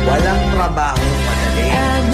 Walang trabaho madali.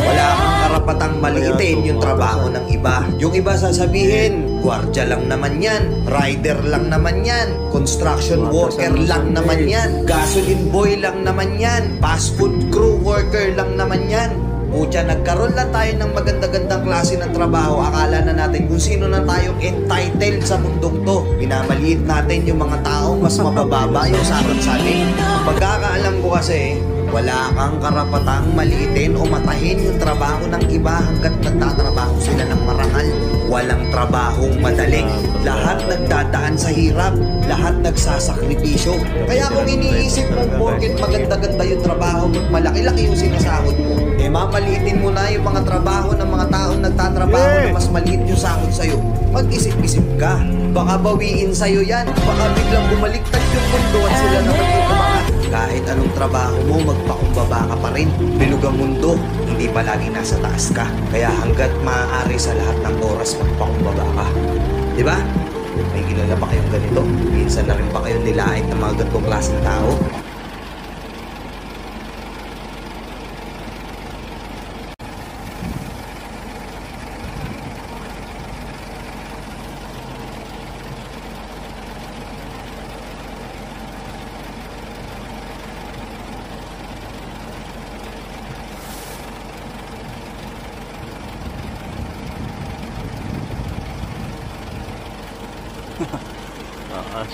Wala kang karapatang maliitin yung trabaho ng iba. Yung iba sasabihin, gwardiya lang naman yan, rider lang naman yan, construction worker lang naman yan, gasoline boy lang naman yan, fast food crew worker lang naman yan. Pucha, nagkaroon lang tayo ng maganda-gandang klase ng trabaho. Akala na natin kung sino na tayong entitled sa mundong to. Pinamaliit natin yung mga taong mas mabababa yung sarang saling. Pagkakaalam ko kasi, wala kang karapatang maliitin o matahin yung trabaho ng iba hanggat nagtatrabaho sila ng marangal. Walang trabahong madali. Lahat nagdadaan sa hirap. Lahat nagsasakripisyo. Kaya kung iniisip mo porket maganda-ganda yung trabaho at malaki-laki yung sinasahod mo, mamaliitin mo na yung mga trabaho ng mga taong nagtatrabaho na mas maliit yung sahod sa'yo. Mag-isip-isip ka. Baka bawiin sa'yo yan. Baka biglang bumaliktad yung mundo at sila naman yung umangat. Kahit anong trabaho mo, magpakumbaba ka pa rin. Bilog ang mundo, hindi palagi nasa taas ka. Kaya hanggat maaari sa lahat ng oras, magpakumbaba ka. Diba? May kilala pa kayong ganito? Minsan na rin pa kayong nilait ng mga ganitong klaseng tao? Taas.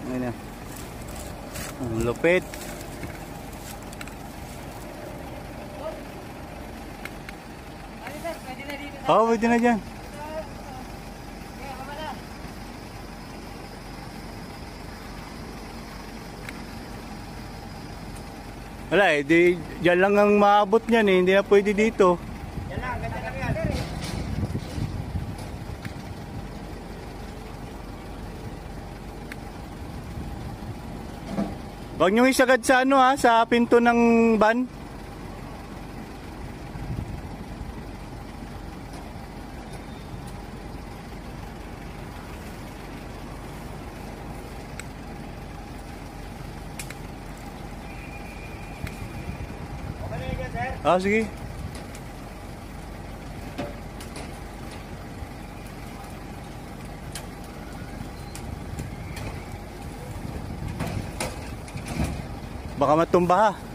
Ayun na. Ang lupit. Oh, pwede na dyan. Wala eh, dyan lang ang maabot niyan eh, hindi na pwede dito. Yan lang, ganda lang yan. Huwag nyo isagad sa ano ha, sa pinto ng van. Ah, sige. Baka matumba ha.